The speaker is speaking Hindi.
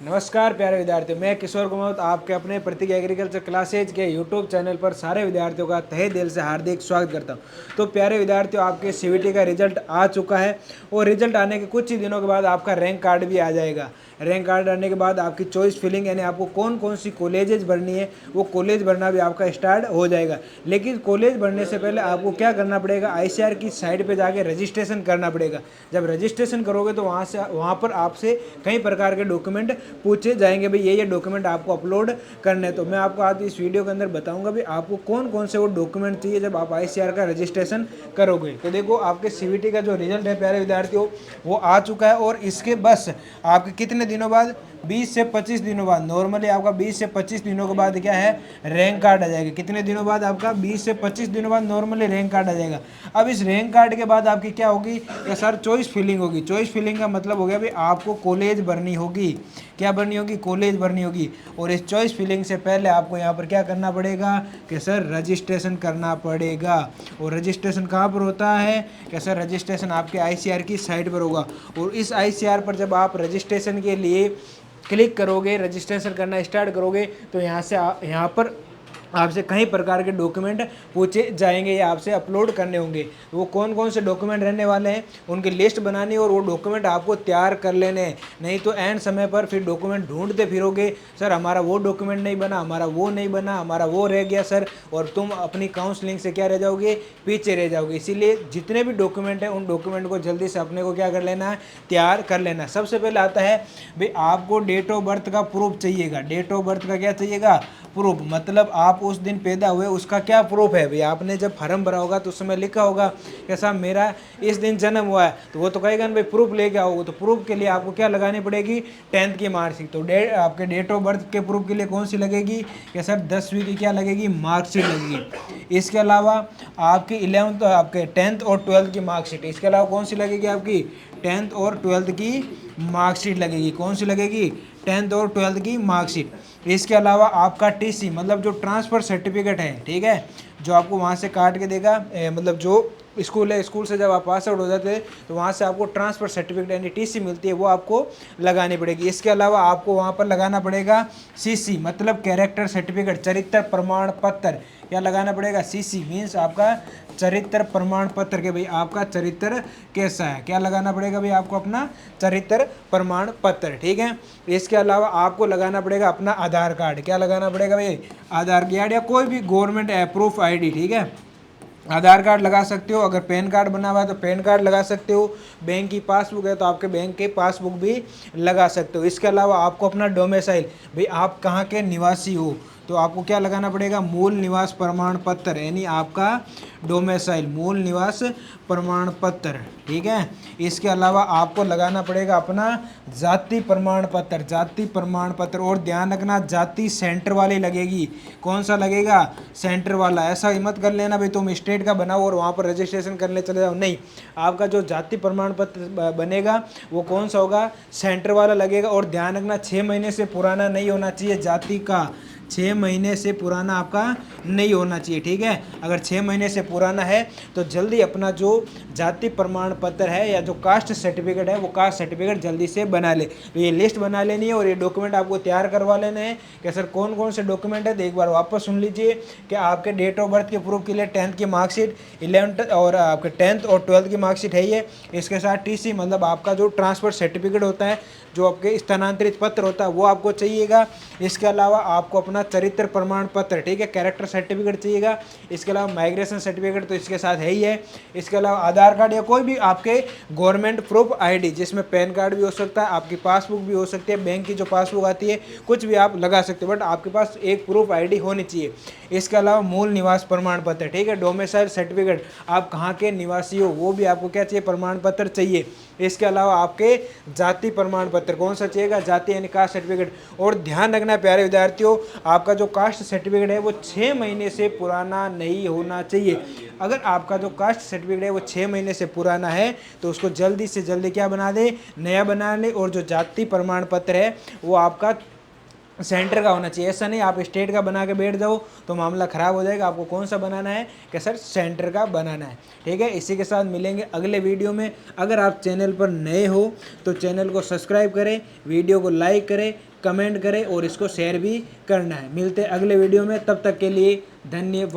नमस्कार प्यारे विद्यार्थियों, मैं किशोर कुमार आपके अपने प्रतीक एग्रीकल्चर क्लासेज के यूट्यूब चैनल पर सारे विद्यार्थियों का तहे दिल से हार्दिक स्वागत करता हूं। तो प्यारे विद्यार्थियों, आपके सीवीटी का रिजल्ट आ चुका है और रिजल्ट आने के कुछ ही दिनों के बाद आपका रैंक कार्ड भी आ जाएगा। रैंक कार्ड आने के बाद आपकी चॉइस फिलिंग यानी आपको कौन कौन सी कॉलेजेज भरनी है वो कॉलेज भरना भी आपका स्टार्ट हो जाएगा। लेकिन कॉलेज भरने से पहले आपको क्या करना पड़ेगा, आईसीआर की साइट पे जाके रजिस्ट्रेशन करना पड़ेगा। जब रजिस्ट्रेशन करोगे तो वहाँ पर आपसे कई प्रकार के डॉक्यूमेंट पूछे जाएंगे, भाई ये डॉक्यूमेंट आपको अपलोड करने। तो मैं आपको आज इस वीडियो के अंदर बताऊंगा भी आपको कौन कौन से वो डॉक्यूमेंट चाहिए जब आप आईसीआर का रजिस्ट्रेशन करोगे। तो देखो, आपके सीवीटी का जो रिजल्ट है प्यारे विद्यार्थियों वो आ चुका है और इसके बस आपके कितने दिनों बाद, 20 से 25 दिनों बाद, नॉर्मली आपका 20 से 25 दिनों के बाद क्या है, रैंक कार्ड आ जाएगा। कितने दिनों बाद आपका 20 से 25 दिनों बाद नॉर्मली रैंक कार्ड आ जाएगा। अब इस रैंक कार्ड के बाद आपकी क्या होगी, या सर चॉइस फिलिंग होगी। चॉइस फिलिंग का मतलब हो गया भाई आपको कॉलेज भरनी होगी। क्या भरनी होगी, कॉलेज भरनी होगी। और इस चॉइस फिलिंग से पहले आपको यहाँ पर क्या करना पड़ेगा कि सर रजिस्ट्रेशन करना पड़ेगा। और रजिस्ट्रेशन कहाँ पर होता है कि सर रजिस्ट्रेशन आपके आईसीआर की साइट पर होगा। और इस आईसीआर पर जब आप रजिस्ट्रेशन के लिए क्लिक करोगे, रजिस्ट्रेशन करना स्टार्ट करोगे, तो यहाँ पर आपसे कई प्रकार के डॉक्यूमेंट पूछे जाएंगे या आपसे अपलोड करने होंगे। वो कौन कौन से डॉक्यूमेंट रहने वाले हैं उनकी लिस्ट बनानी और वो डॉक्यूमेंट आपको तैयार कर लेने हैं। नहीं तो एंड समय पर फिर डॉक्यूमेंट ढूंढते फिरोगे, सर हमारा वो डॉक्यूमेंट नहीं बना, हमारा वो नहीं बना, हमारा वो रह गया सर, और तुम अपनी काउंसलिंग से क्या रह जाओगे, पीछे रह जाओगे। इसीलिए जितने भी डॉक्यूमेंट हैं उन डॉक्यूमेंट को जल्दी से अपने को क्या कर लेना है, तैयार कर लेना है। सबसे पहले आता है भाई आपको डेट ऑफ बर्थ का प्रूफ चाहिएगा। डेट ऑफ बर्थ का क्या चाहिएगा, प्रूफ। मतलब आप उस दिन पैदा हुए उसका क्या प्रूफ है। भाई आपने जब फॉर्म भरा होगा तो उस समय लिखा होगा कि साहब मेरा इस दिन जन्म हुआ है, तो वो तो कहेगा ना भाई प्रूफ लेके आओगे। तो प्रूफ के लिए आपको क्या लगानी पड़ेगी, 10th की मार्कशीट। तो आपके डेट ऑफ बर्थ के प्रूफ के लिए कौन सी लगेगी, कि सर 10वीं की क्या लगेगी, मार्कशीट लगेगी। इसके अलावा आपकी 11th, आपके 10th और 12th की मार्कशीट। इसके अलावा कौन सी लगेगी, आपकी 10th और 12th की मार्कशीट लगेगी। कौन सी लगेगी, 10th और 12th की मार्कशीट। इसके अलावा आपका टीसी मतलब जो ट्रांसफ़र सर्टिफिकेट है, ठीक है, जो आपको वहाँ से काट के देगा, मतलब जो स्कूल है, स्कूल से जब आप पास आउट हो जाते हैं तो वहाँ से आपको ट्रांसफ़र सर्टिफिकेट यानी टीसी मिलती है, वो आपको लगानी पड़ेगी। इसके अलावा आपको वहाँ पर लगाना पड़ेगा सीसी मतलब कैरेक्टर सर्टिफिकेट, चरित्र प्रमाण पत्र। क्या लगाना पड़ेगा, सीसी मीन्स आपका चरित्र प्रमाण पत्र के भाई आपका चरित्र कैसा है। क्या लगाना पड़ेगा भाई आपको, अपना चरित्र प्रमाण पत्र, ठीक है। इसके अलावा आपको लगाना पड़ेगा अपना आधार कार्ड। क्या लगाना पड़ेगा भाई, आधार कार्ड या कोई भी गवर्नमेंट अप्रूव आईडी, ठीक है। आधार कार्ड लगा सकते हो, अगर पैन कार्ड बना हुआ है तो पैन कार्ड लगा सकते हो, बैंक की पासबुक है तो आपके बैंक की पासबुक भी लगा सकते हो। इसके अलावा आपको अपना डोमिसाइल, भाई आप कहाँ के निवासी हो, तो आपको क्या लगाना पड़ेगा, मूल निवास प्रमाण पत्र यानी आपका डोमिसाइल, मूल निवास प्रमाण पत्र, ठीक है। इसके अलावा आपको लगाना पड़ेगा अपना जाति प्रमाण पत्र, जाति प्रमाण पत्र। और ध्यान रखना जाति सेंटर वाली लगेगी। कौन सा लगेगा, सेंटर वाला। ऐसा हिम्मत कर लेना भाई तुम स्टेट का बनाओ और वहाँ पर रजिस्ट्रेशन करने चले जाओ, नहीं। आपका जो जाति प्रमाण पत्र बनेगा वो कौन सा होगा, सेंटर वाला लगेगा। और ध्यान रखना 6 महीने से पुराना नहीं होना चाहिए जाति का, 6 महीने से पुराना आपका नहीं होना चाहिए, ठीक है। अगर 6 महीने से पुराना है तो जल्दी अपना जो जाति प्रमाण पत्र है या जो कास्ट सर्टिफिकेट है वो कास्ट सर्टिफिकेट जल्दी से बना ले। तो ये लिस्ट बना लेनी है और ये डॉक्यूमेंट आपको तैयार करवा लेने हैं कि सर कौन कौन से डॉक्यूमेंट है। तो एक बार वापस सुन लीजिए कि आपके डेट ऑफ बर्थ के प्रूफ के लिए 10th की मार्कशीट, 11th और आपके 10th और 12th की मार्कशीट है ये। इसके साथ टीसी मतलब आपका जो ट्रांसफ़र सर्टिफिकेट होता है, जो आपके स्थानांतरित पत्र होता है वो आपको चाहिएगा। इसके अलावा आपको अपना चरित्र प्रमाण पत्र, ठीक है, कैरेक्टर सर्टिफिकेट चाहिएगा। इसके अलावा माइग्रेशन सर्टिफिकेट तो इसके साथ है ही है। इसके अलावा आधार कार्ड या कोई भी आपके गवर्नमेंट प्रूफ आईडी, जिसमें पैन कार्ड भी हो सकता है, आपकी पासबुक भी हो सकती है, बैंक की जो पासबुक आती है, कुछ भी आप लगा सकते हो, बट आपके पास एक प्रूफ आईडी होनी चाहिए। इसके अलावा मूल निवास प्रमाण पत्र, ठीक है, डोमिसाइल सर्टिफिकेट, आप कहाँ के निवासी हो वो भी आपको क्या चाहिए, प्रमाण पत्र चाहिए। इसके अलावा आपके जाति प्रमाण पत्र, कौन सा चाहिएगा, जाति यानी कास्ट सर्टिफिकेट। और ध्यान रखना प्यारे विद्यार्थियों, आपका जो कास्ट सर्टिफिकेट है वो 6 महीने से पुराना नहीं होना चाहिए। अगर आपका जो कास्ट सर्टिफिकेट है वो 6 महीने से पुराना है तो उसको जल्दी से जल्दी क्या बना दे, नया बना ले। और जो जाति प्रमाण पत्र है वो आपका सेंटर का होना चाहिए। ऐसा नहीं आप स्टेट का बना के बैठ जाओ तो मामला ख़राब हो जाएगा। आपको कौन सा बनाना है कि सर सेंटर का बनाना है। ठीक है, इसी के साथ मिलेंगे अगले वीडियो में। अगर आप चैनल पर नए हो तो चैनल को सब्सक्राइब करें, वीडियो को लाइक करें, कमेंट करें और इसको शेयर भी करना है। मिलते हैं अगले वीडियो में, तब तक के लिए धन्यवाद।